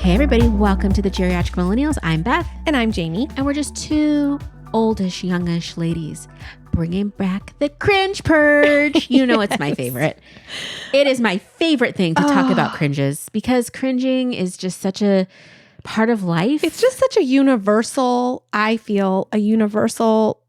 Hey everybody, welcome to the Geriatric Millennials. I'm Beth. And I'm Jayme. And we're just two oldish, youngish ladies bringing back the Cringe Purge. You know it's my favorite. It is my favorite thing to talk about cringes because cringing is just such a part of life. It's just such a universal, I feel, a universal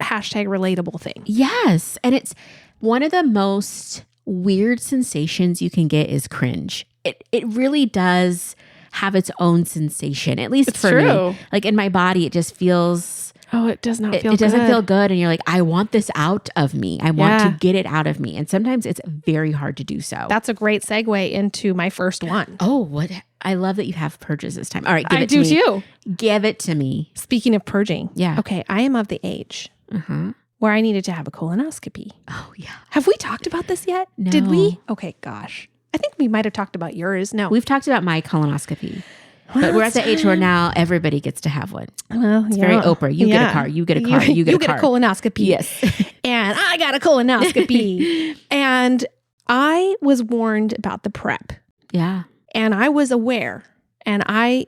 hashtag relatable thing. Yes. And it's one of the most weird sensations you can get is cringe. It really does have its own sensation, at least for me. Like in my body, it just feels... Oh, it does not feel good. It doesn't feel good. And you're like, I want this out of me. I want to get it out of me. And sometimes it's very hard to do so. That's a great segue into my first one. Oh, what? I love that you have purges this time. All right, give I it to me. do too. Give it to me. Speaking of purging. Yeah. Okay, I am of the age where I needed to have a colonoscopy. Oh, yeah. Have we talked about this yet? No. Did we? Okay, gosh. I think we might have talked about yours. No. We've talked about my colonoscopy. But we're at the age where now everybody gets to have one. Well, it's very Oprah. You get a car. You get a car. You get a car. You get a colonoscopy. Yes. And I got a colonoscopy. And I was warned about the prep. Yeah. And I was aware. And I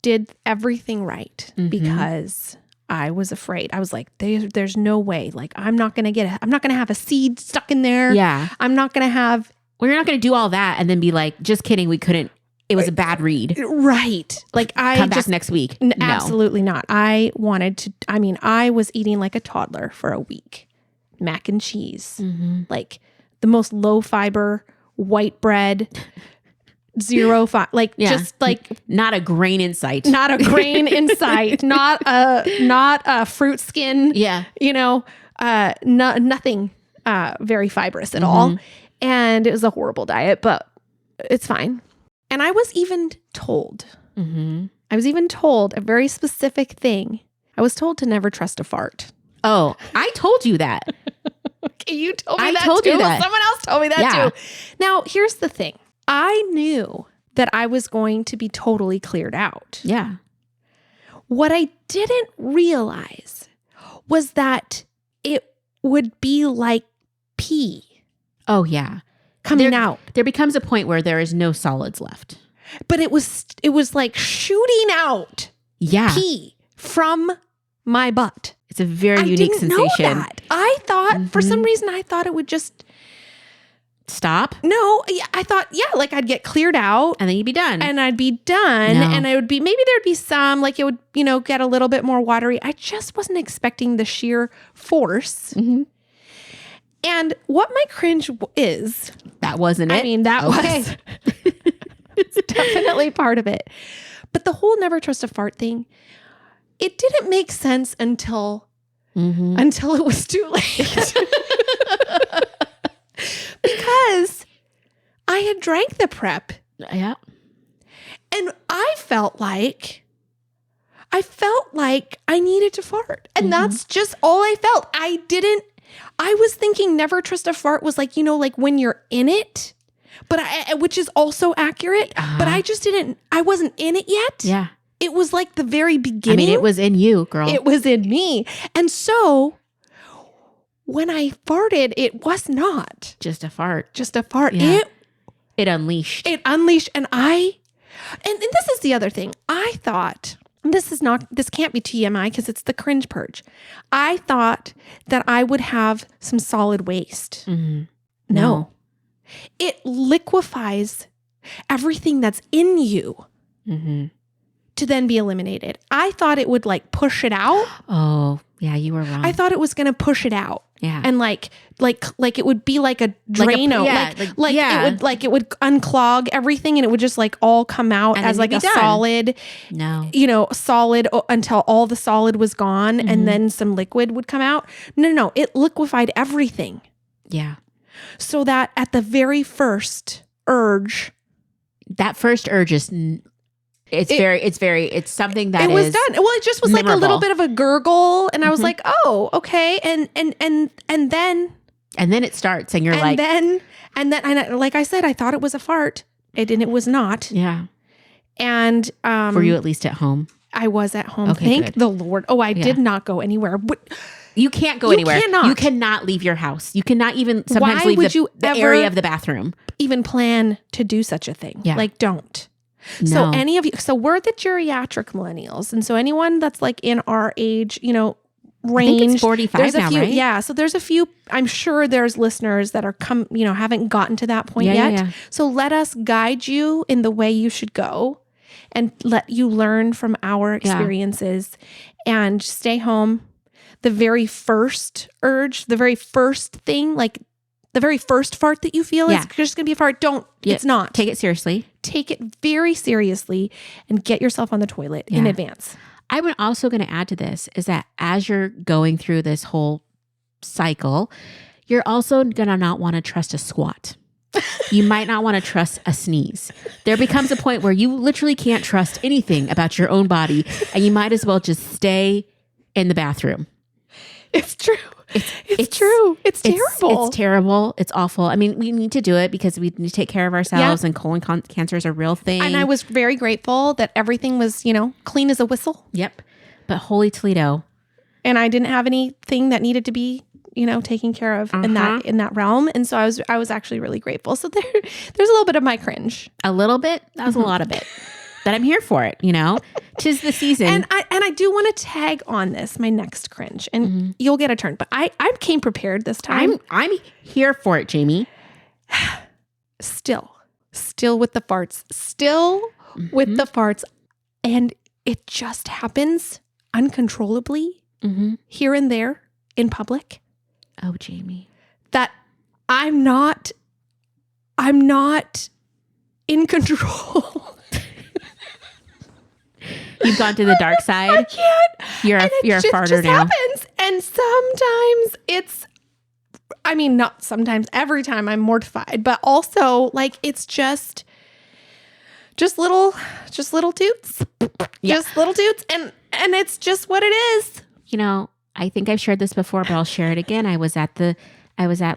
did everything right because I was afraid. I was like, there's no way. Like, I'm not going to have a seed stuck in there. Yeah. I'm not going to have. Well, you're not going to do all that and then be like, just kidding. We couldn't. It was a bad read. Right. Like come back next week. No. Absolutely not. I was eating like a toddler for a week. Mac and cheese. Like the most low fiber white bread. Zero just like not a grain in sight. Not a grain in sight. Not a fruit skin. Yeah. Nothing very fibrous at all. And it was a horrible diet, but it's fine. And I was even told, a very specific thing. I was told to never trust a fart. Oh, I told you that. Okay, you told me I that told too. You that. Someone else told me that too. Now, here's the thing. I knew that I was going to be totally cleared out. Yeah. What I didn't realize was that it would be like pee. Oh, yeah. Coming out. There becomes a point where there is no solids left. But it was like shooting out pee from my butt. It's a very unique sensation. Know that. I thought, for some reason, I thought it would just... Stop? No, I thought, like I'd get cleared out. And then you'd be done. And I'd be done. No. And it would be, maybe there'd be some, like it would, get a little bit more watery. I just wasn't expecting the sheer force. And what my cringe is... That wasn't it? I mean, that was... It's definitely part of it. But the whole never trust a fart thing, it didn't make sense until it was too late. Because I had drank the prep. Yeah. And I felt like I needed to fart. And that's just all I felt. I was thinking never trust a fart was like, like when you're in it, but which is also accurate, but I wasn't in it yet. Yeah. It was like the very beginning. I mean, it was in you, girl. It was in me. And so when I farted, it was not just a fart. Yeah. It unleashed. And this is the other thing. I thought, this can't be TMI because it's the cringe purge. I thought that I would have some solid waste. No. It liquefies everything that's in you to then be eliminated. I thought it would like push it out. Oh, yeah, you were wrong. I thought it was going to push it out. Yeah. And like it would be like a Drano. It would unclog everything and it would just like all come out as like a solid. No. Solid until all the solid was gone and then some liquid would come out. No. It liquefied everything. Yeah. So that at the very first urge. That first urge is... It's something that it was done. Well, it just was memorable. Like a little bit of a gurgle, and I was like, "Oh, okay." And then it starts, and you're like, and like I said, I thought it was a fart, and it was not. Yeah. And were you at least at home? I was at home. Okay, thank the Lord. Oh, I did not go anywhere. You can't go anywhere. You cannot leave your house. You cannot even sometimes leave the area of the bathroom. Even plan to do such a thing? Yeah. Like, don't. So No. any of you, so we're the geriatric millennials. And so anyone that's like in our age, range. I think it's 45 there's a now, few, right? Yeah. So there's a few, I'm sure there's listeners that are haven't gotten to that point yet. Yeah. So let us guide you in the way you should go and let you learn from our experiences and stay home. The very first urge, the very first thing, like the very first fart that you feel is just going to be a fart. It's not. Take it seriously. Take it very seriously and get yourself on the toilet in advance. I'm also going to add to this is that as you're going through this whole cycle, you're also going to not want to trust a squat. You might not want to trust a sneeze. There becomes a point where you literally can't trust anything about your own body, and you might as well just stay in the bathroom. It's true. It's true. It's terrible. It's terrible. It's awful. I mean, we need to do it because we need to take care of ourselves, and colon cancer is a real thing. And I was very grateful that everything was, clean as a whistle. Yep. But holy Toledo. And I didn't have anything that needed to be, taken care of in that realm. And so I was actually really grateful. So there's a little bit of my cringe. A little bit? That was a lot of it. But I'm here for it, 'Tis the season. And I do want to tag on this, my next cringe, and you'll get a turn. But I came prepared this time. I'm here for it, Jayme. Still with the farts. Still with the farts. And it just happens uncontrollably here and there in public. Oh, Jayme. That I'm not in control. You've gone to the dark side. I can't. You're a farter now. Happens. And sometimes not sometimes, every time I'm mortified, but also like it's just little toots. Yeah. Just little toots. And it's just what it is. I think I've shared this before, but I'll share it again. I was at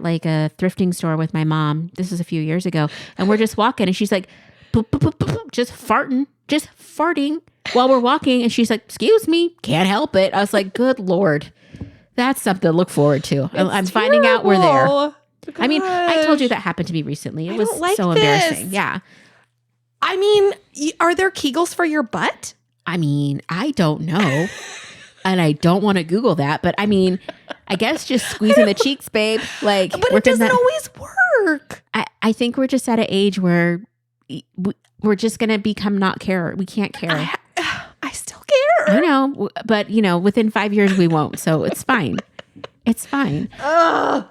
like a thrifting store with my mom. This was a few years ago. And we're just walking and she's like, boop, boop, boop, boop, boop, just farting while we're walking. And she's like, excuse me, can't help it. I was like, good Lord, that's something to look forward to. I'm finding out we're there. Gosh. I mean, I told you that happened to me recently. It was so embarrassing. Yeah. I mean, are there Kegels for your butt? I mean, I don't know. And I don't want to Google that, but I mean, I guess just squeezing the cheeks, babe. Like, but it doesn't always work. I think we're just at an age where we're just going to become not care. We can't care. I still care. I know, but within 5 years we won't. So it's fine. It's fine. So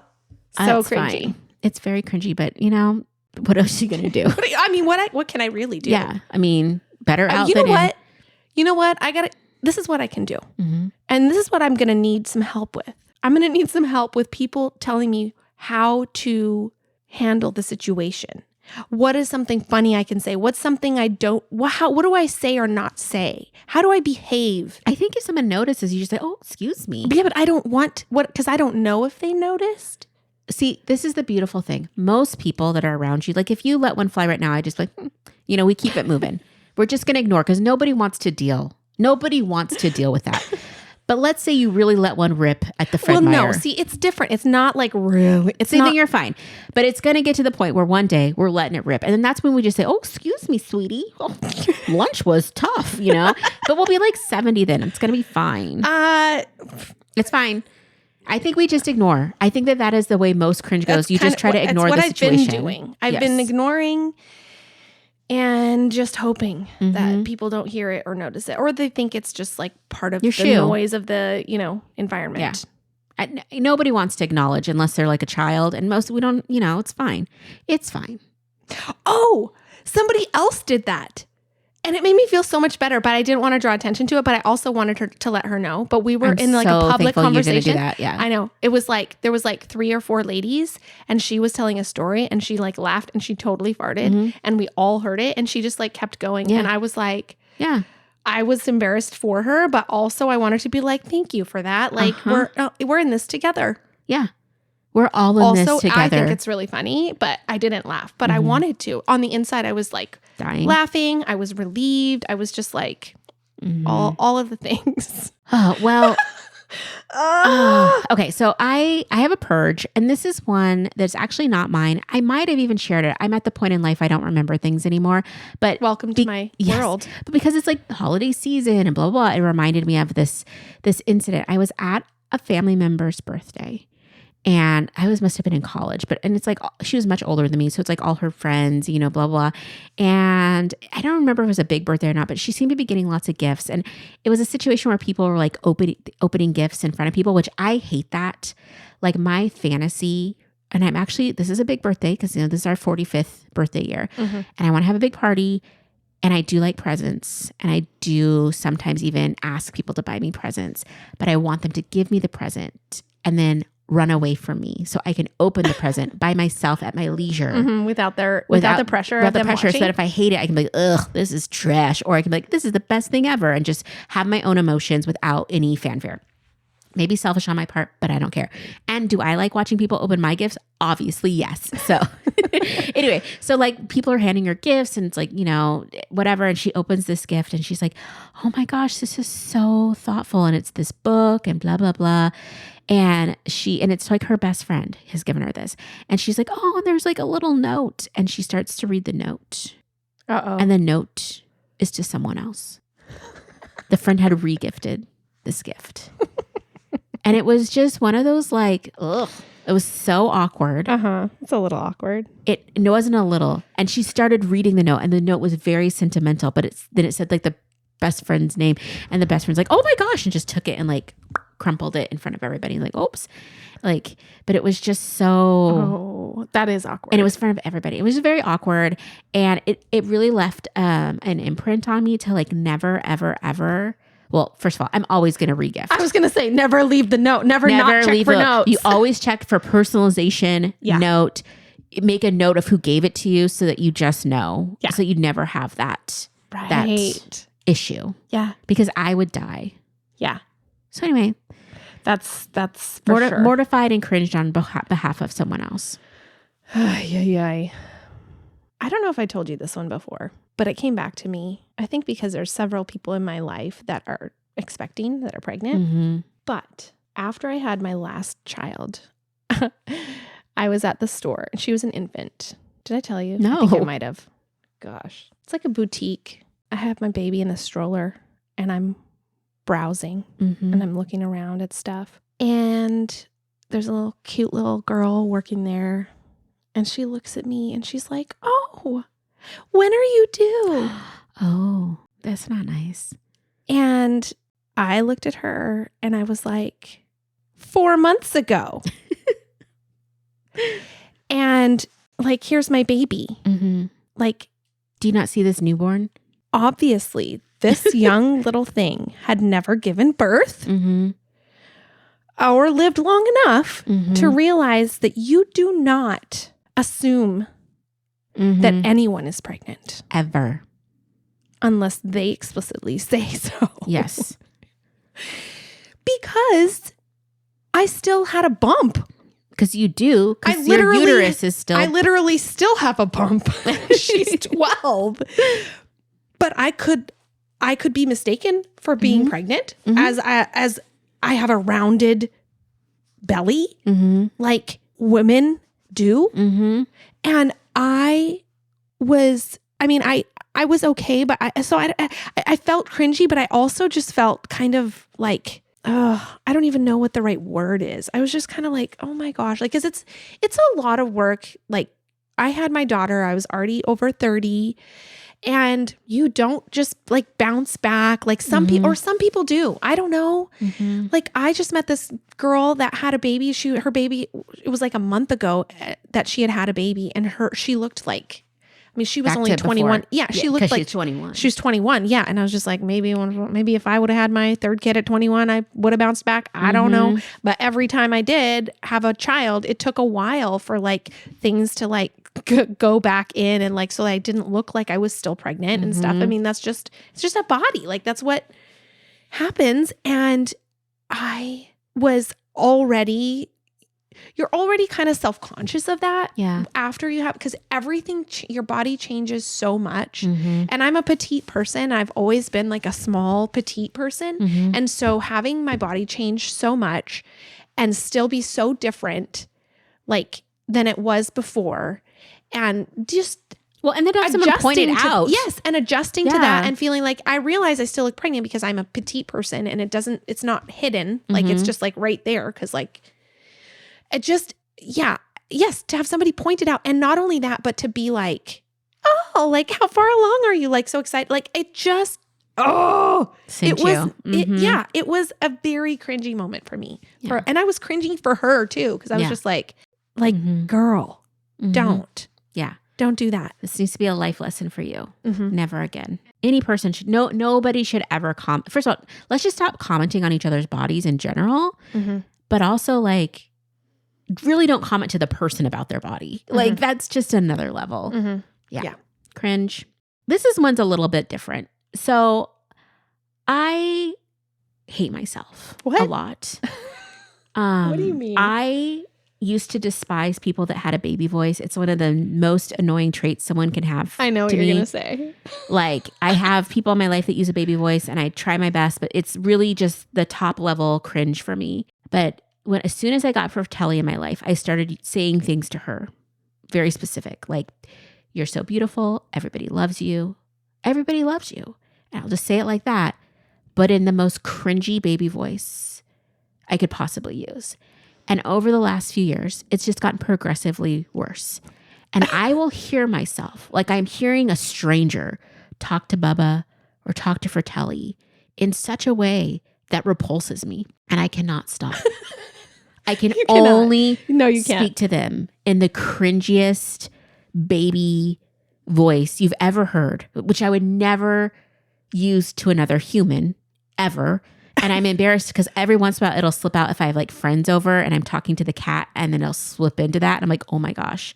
it's cringy. Fine. It's very cringy, but what else are you going to do? I mean, what can I really do? Yeah. I mean, better out you than know in. what? You know what? This is what I can do. And this is what I'm going to need some help with. I'm going to need some help with people telling me how to handle the situation. What is something funny I can say? What's something I don't, what do I say or not say? How do I behave? I think if someone notices, you just say, oh, excuse me. Yeah, but I don't want, because I don't know if they noticed. See, this is the beautiful thing. Most people that are around you, like if you let one fly right now, I just we keep it moving. We're just going to ignore because nobody wants to deal. Nobody wants to deal with that. But let's say you really let one rip at the Fred Meyer. No, see, it's different. It's not like really. Then you're fine. But it's going to get to the point where one day we're letting it rip. And then that's when we just say, oh, excuse me, sweetie. Oh, lunch was tough, But we'll be like 70 then. It's going to be fine. It's fine. I think we just ignore. I think that is the way most cringe goes. You just try to ignore the situation. That's what I've been doing. I've been ignoring and just hoping that people don't hear it or notice it, or they think it's just like part of the noise of the, environment. Yeah. Nobody wants to acknowledge unless they're like a child, and most we don't. It's fine. It's fine. Oh, somebody else did that. And it made me feel so much better, but I didn't want to draw attention to it. But I also wanted her to let her know. But we were in like a public conversation. Do that, yeah. I know. It was like, there was like 3 or 4 ladies and she was telling a story and she like laughed and she totally farted and we all heard it. And she just like kept going. Yeah. And I was like, I was embarrassed for her, but also I wanted to be like, thank you for that. Like we're in this together. Yeah. We're all in this together. I think it's really funny, but I didn't laugh, but I wanted to. On the inside, I was like dying, laughing. I was relieved. I was just like all of the things. Oh, well, Okay, so I have a purge, and this is one that's actually not mine. I might have even shared it. I'm at the point in life I don't remember things anymore. But Welcome to my world. But because it's like the holiday season and blah, blah, blah, it reminded me of this incident. I was at a family member's birthday. And I must have been in college, and it's like, she was much older than me. So it's like all her friends, blah, blah. And I don't remember if it was a big birthday or not, but she seemed to be getting lots of gifts. And it was a situation where people were like opening gifts in front of people, which I hate that. Like my fantasy, and this is a big birthday because, this is our 45th birthday year. Mm-hmm. And I want to have a big party. And I do like presents. And I do sometimes even ask people to buy me presents, but I want them to give me the present and then run away from me so I can open the present by myself at my leisure. Mm-hmm, without the pressure of them watching. So that if I hate it, I can be like, ugh, this is trash. Or I can be like, this is the best thing ever, and just have my own emotions without any fanfare. Maybe selfish on my part, but I don't care. And do I like watching people open my gifts? Obviously, yes. So anyway, so like people are handing her gifts and it's like, whatever. And she opens this gift and she's like, oh my gosh, this is so thoughtful. And it's this book and blah, blah, blah. And it's like her best friend has given her this. And she's like, oh, and there's like a little note. And she starts to read the note. Uh-oh. And the note is to someone else. The friend had regifted this gift. And it was just one of those like, ugh. It was so awkward. It's a little awkward. It wasn't a little. And she started reading the note, and the note was very sentimental, but then it said like the best friend's name, and the best friend's like, oh my gosh, and just took it and like crumpled it in front of everybody. Like, oops. Like, but it was just so. Oh, that is awkward. And it was in front of everybody. It was very awkward. And it really left an imprint on me to like never, ever, ever. Well, first of all, I'm always going to regift. I was going to say, never leave the note. Never not check for notes. You always check for personalization, note. Make a note of who gave it to you so that you just know. Yeah. So you never have that issue. Yeah. Because I would die. Yeah. So anyway. That's for sure. Mortified and cringed on behalf of someone else. I don't know if I told you this one before, but it came back to me. I think because there's several people in my life that are expecting, that are pregnant. Mm-hmm. But after I had my last child, I was at the store and she was an infant. Did I tell you? No. I think I might have. Gosh. It's like a boutique. I have my baby in a stroller and I'm browsing and I'm looking around at stuff. And there's a little cute little girl working there. And she looks at me and she's like, oh, when are you due? Oh, that's not nice. And I looked at her and I was like, 4 months ago. And like, here's my baby. Mm-hmm. Like, do you not see this newborn? Obviously, this young little thing had never given birth or lived long enough to realize that you do not assume that anyone is pregnant. Ever. Unless they explicitly say so. Yes. Because I still had a bump. Because you do. Because your uterus is still. I literally still have a bump. She's 12. But I could be mistaken for being pregnant as I have a rounded belly like women do. And I was okay, but I felt cringy, but I also just felt kind of like, I don't even know what the right word is. I was just kind of like, oh my gosh, like, 'cause it's a lot of work. Like, I had my daughter, I was already over 30, and you don't just like bounce back like some people, or some people do. I don't know. Like, I just met this girl that had a baby. Her baby, it was like a month ago that she had a baby, and she looked like, I mean, she was only 21. Yeah, she looked like she's 21. She was 21. Yeah, and I was just like, maybe if I would have had my third kid at 21, I would have bounced back. I don't know. But every time I did have a child, it took a while for like things to like go back in, and like, so I didn't look like I was still pregnant and stuff. I mean, it's just a body. Like, that's what happens. And I was already you're already kind of self-conscious of that. Yeah. After you have, because everything, your body changes so much. Mm-hmm. And I'm a petite person. I've always been like a small petite person. Mm-hmm. And so having my body change so much and still be so different like than it was before, and just Well, and then have someone point it out. Yes. And adjusting to that and feeling like I realize I still look pregnant because I'm a petite person and it's not hidden. Like it's just like right there. Cause like it just, yes, to have somebody point it out. And not only that, but to be like, oh, like how far along are you? Like so excited. Like it just, Sent it was, you. it was a very cringy moment for me. Yeah. And I was cringing for her too. Cause I was just like, girl, don't. Yeah. Don't do that. This needs to be a life lesson for you. Never again. Any person should, nobody should ever first of all, let's just stop commenting on each other's bodies in general, but also like really don't comment to the person about their body. Like that's just another level. Yeah. Cringe. This one's a little bit different. So I hate myself a lot. What do you mean? I used to despise people that had a baby voice. It's one of the most annoying traits someone can have. I know what you're going to say. Like I have people in my life that use a baby voice and I try my best, but it's really just the top level cringe for me. But as soon as I got Fratelli in my life, I started saying things to her, very specific, like, you're so beautiful. Everybody loves you. Everybody loves you. And I'll just say it like that, but in the most cringy baby voice I could possibly use. And over the last few years, it's just gotten progressively worse. And I will hear myself, like I'm hearing a stranger talk to Bubba or talk to Fratelli in such a way that repulses me. And I cannot stop. I can only speak to them in the cringiest baby voice you've ever heard, which I would never use to another human ever. And I'm embarrassed because every once in a while it'll slip out if I have like friends over and I'm talking to the cat and then it'll slip into that. And I'm like, oh my gosh,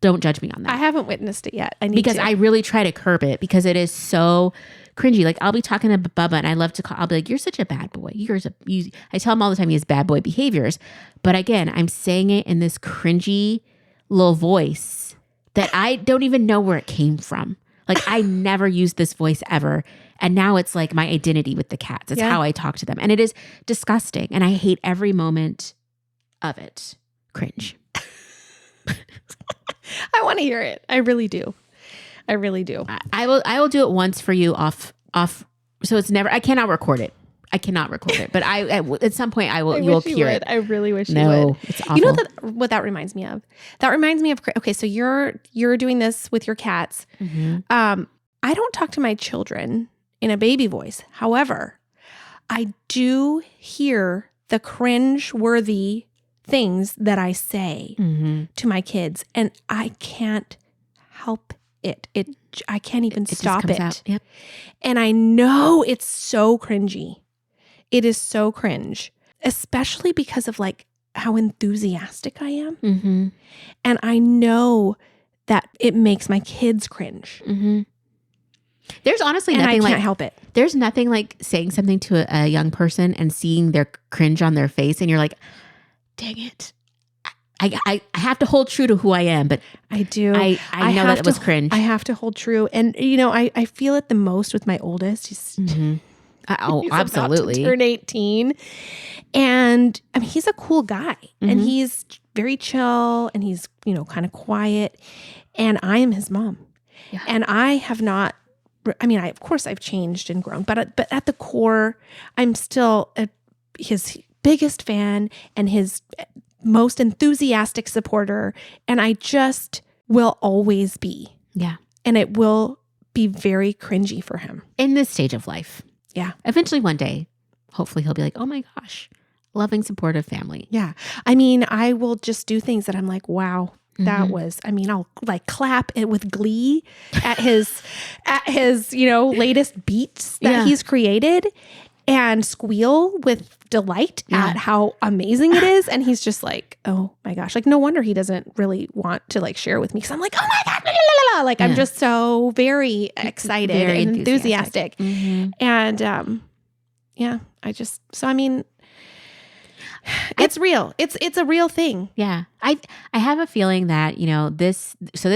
don't judge me on that. I haven't witnessed it yet. Because I really try to curb it because it is so cringy. Like I'll be talking to Bubba and I love to I'll be like, you're such a bad boy. I tell him all the time he has bad boy behaviors. But again, I'm saying it in this cringy little voice that I don't even know where it came from. Like I never used this voice ever. And now it's like my identity with the cats. It's how I talk to them. And it is disgusting. And I hate every moment of it. Cringe. I want to hear it. I really do. I really do. I will do it once for you off. So it's never, I cannot record it. But at some point you'll hear it. I really wish you would. No, it's awful. You know what that reminds me of? That reminds me of, okay, so you're doing this with your cats. I don't talk to my children in a baby voice. However, I do hear the cringe-worthy things that I say to my kids, and I can't help it. I can't even stop it. Out. Yep. And I know it's so cringy. It is so cringe, especially because of like how enthusiastic I am. And I know that it makes my kids cringe. There's honestly and nothing I can't help it. There's nothing like saying something to a young person and seeing their cringe on their face and you're like, dang it. I have to hold true to who I am, but I do. I know that it was cringe. I have to hold true. And I feel it the most with my oldest. He's absolutely. About to turn 18. And I mean, he's a cool guy and he's very chill and he's, kind of quiet. And I am his mom. Yeah. And I have not, of course I've changed and grown, but at the core, I'm still his biggest fan and his most enthusiastic supporter. And I just will always be. Yeah. And it will be very cringy for him. In this stage of life. Yeah. Eventually one day, hopefully he'll be like, oh my gosh, loving, supportive family. Yeah. I will just do things that I'm like, wow. That was, I'll like clap it with glee at his latest beats that he's created and squeal with delight at how amazing it is. And he's just like, oh my gosh, like no wonder he doesn't really want to like share with me. Cause I'm like, oh my God, blah, blah, blah, blah. Like I'm just so very excited and enthusiastic. And It's real. It's a real thing. Yeah. I have a feeling that, this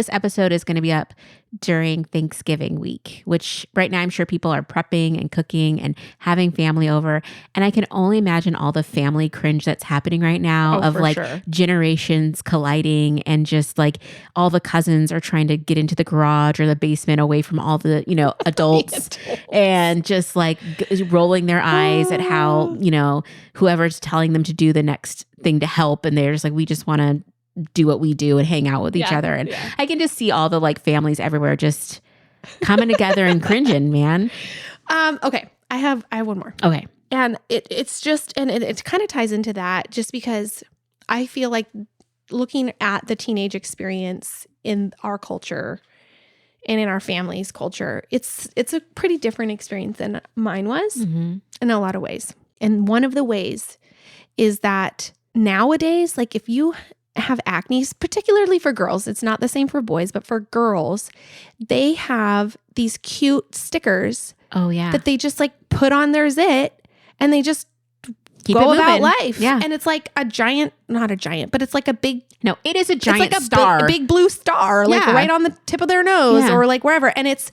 episode is going to be up during Thanksgiving week, which right now I'm sure people are prepping and cooking and having family over. And I can only imagine all the family cringe that's happening right now of like generations colliding and just like all the cousins are trying to get into the garage or the basement away from all the, adults and just like rolling their eyes at how, whoever's telling them to do the next thing to help. And they're just like, we just want to do what we do and hang out with each other. And I can just see all the like families everywhere just coming together and cringing, man. Okay. I have one more. Okay. And it's just, and it kind of ties into that just because I feel like looking at the teenage experience in our culture and in our family's culture, it's a pretty different experience than mine was in a lot of ways. And one of the ways is that nowadays, like if you have acne, particularly for girls, it's not the same for boys, but for girls, they have these cute stickers. Oh yeah. That they just like put on their zit and they just go about life. Yeah. And it's like not a giant, but it's like a big. No, it is a giant it's like star. A big blue star, like right on the tip of their nose or like wherever. And it's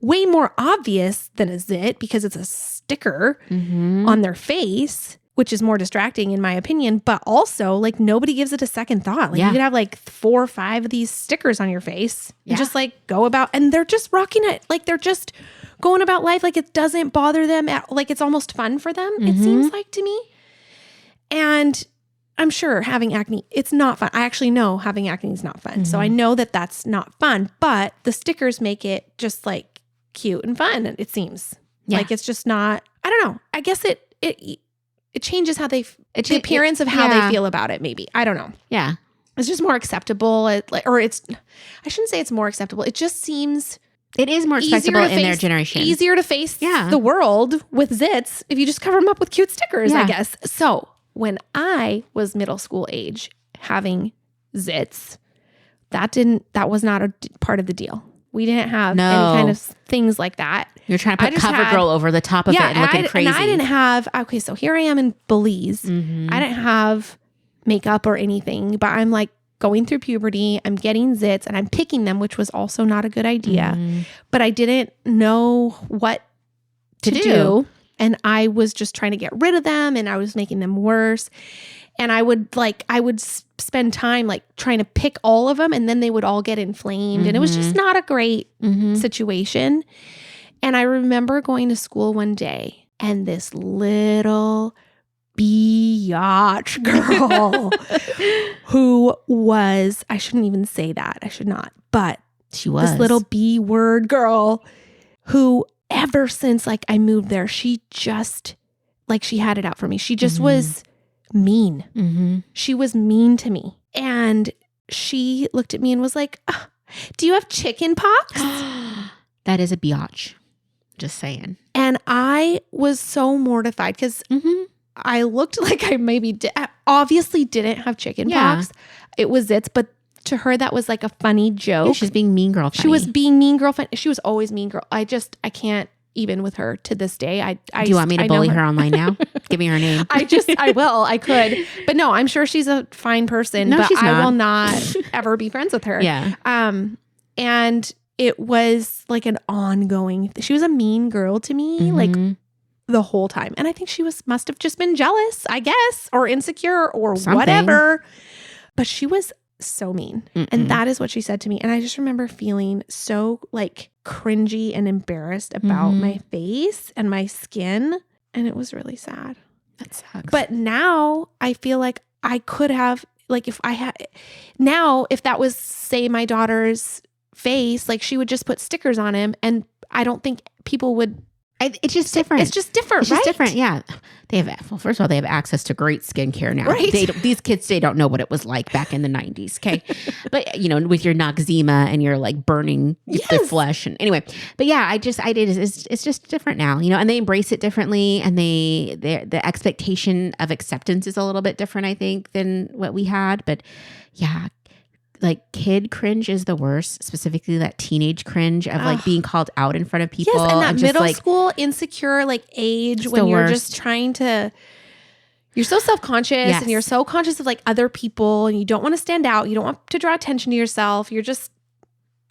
way more obvious than a zit because it's a sticker on their face, which is more distracting in my opinion, but also like nobody gives it a second thought. Like you could have like 4 or 5 of these stickers on your face and just like go about, and they're just rocking it. Like they're just going about life. Like it doesn't bother them like it's almost fun for them. It seems like to me. And I'm sure having acne, it's not fun. I actually know having acne is not fun. So I know that that's not fun, but the stickers make it just like cute and fun. It seems like it's just not, I don't know. I guess it changes how the appearance of how they feel about it. Maybe. I don't know. Yeah. It's just more acceptable. I shouldn't say it's more acceptable. It just seems it is more acceptable in their generation. Easier to face the world with zits if you just cover them up with cute stickers, I guess. So when I was middle school age having zits, that was not a part of the deal. We didn't have any kind of things like that. You're trying to put CoverGirl over the top of it and looking crazy. And I didn't have, so here I am in Belize. I didn't have makeup or anything, but I'm like going through puberty. I'm getting zits and I'm picking them, which was also not a good idea. But I didn't know what to do. And I was just trying to get rid of them and I was making them worse. And I would spend time like trying to pick all of them and then they would all get inflamed. And it was just not a great situation. And I remember going to school one day and this little biatch girl who was, I shouldn't even say that. I should not. But she was this little B word girl who ever since like I moved there, she just like she had it out for me. She just was mean. She was mean to me. And she looked at me and was like, do you have chicken pox? That is a biatch. Just saying. And I was so mortified because I looked like I maybe obviously didn't have chicken pox. It was zits, but to her that was like a funny joke. Yeah, she's being mean girl funny. She was being mean girl funny. She was always mean girl. I can't even with her to this day. Do you want me to bully her online now? Give me her name. I will. I could. But no, I'm sure she's a fine person. No, but she's not. I will not ever be friends with her. Yeah. And it was like an ongoing, she was a mean girl to me, like the whole time. And I think she must have just been jealous, I guess, or insecure or whatever. But she was so mean. And that is what she said to me. And I just remember feeling so like cringy and embarrassed about my face and my skin. And it was really sad. That sucks. But now I feel like I could have, like if that was say my daughter's face, like she would just put stickers on him and I don't think people would. It's just different. It's just different, It's just different, yeah. First of all, they have access to great skincare now. Right. These kids, they don't know what it was like back in the 90s, okay? But, with your Noxzema and your like burning the flesh. And anyway, but yeah, it's just different now, and they embrace it differently and the expectation of acceptance is a little bit different, I think, than what we had. But yeah, like kid cringe is the worst, specifically that teenage cringe of like being called out in front of people. Yes, and that just middle like, school insecure like age when you're worst. just trying to, You're so self-conscious Yes. and you're so conscious of like other people and you don't want to stand out. You don't want to draw attention to yourself. You're just,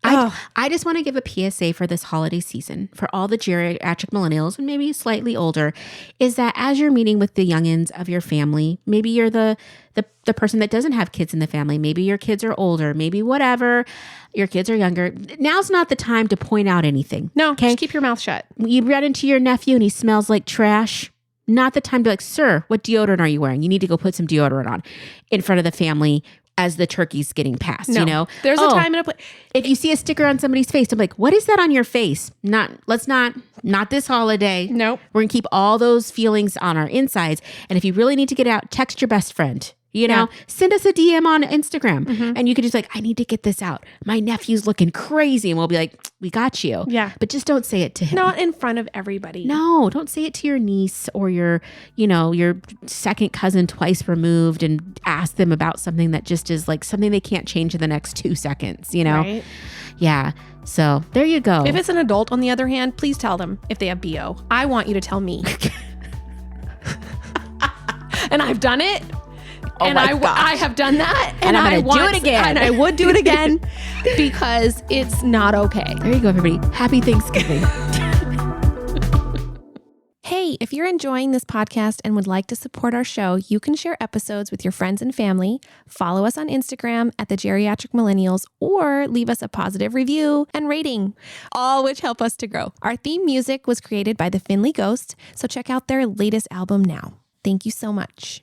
I just want to give a PSA for this holiday season for all the geriatric millennials and maybe slightly older, is that as you're meeting with the youngins of your family, maybe you're the person that doesn't have kids in the family. Maybe your kids are older, maybe whatever. Your kids are younger. Now's not the time to point out anything. no, just keep your mouth shut. You run into your nephew and he smells like trash. Not the time to be like, sir, what deodorant are you wearing? You need to go put some deodorant on in front of the family as the turkey's getting passed, No. you know? There's a time and a place. If you see a sticker on somebody's face, I'm like, what is that on your face? Not this holiday. Nope. We're gonna keep all those feelings on our insides. And if you really need to get out, text your best friend. You know, send us a DM on Instagram and you could just like, I need to get this out. My nephew's looking crazy. And we'll be like, we got you. Yeah. But just don't say it to him. Not in front of everybody. No, don't say it to your niece or your second cousin twice removed and ask them about something that just is like something they can't change in the next 2 seconds, you know? Right? Yeah. So there you go. If it's an adult, on the other hand, please tell them if they have BO. I want you to tell me. And I've done it. And I have done that. And I'm going to do it again. And I would do it again because it's not okay. There you go, everybody. Happy Thanksgiving. Hey, if you're enjoying this podcast and would like to support our show, you can share episodes with your friends and family, follow us on Instagram at the Geriatric Millennials, or leave us a positive review and rating, all which help us to grow. Our theme music was created by the Finley Ghost, so check out their latest album now. Thank you so much.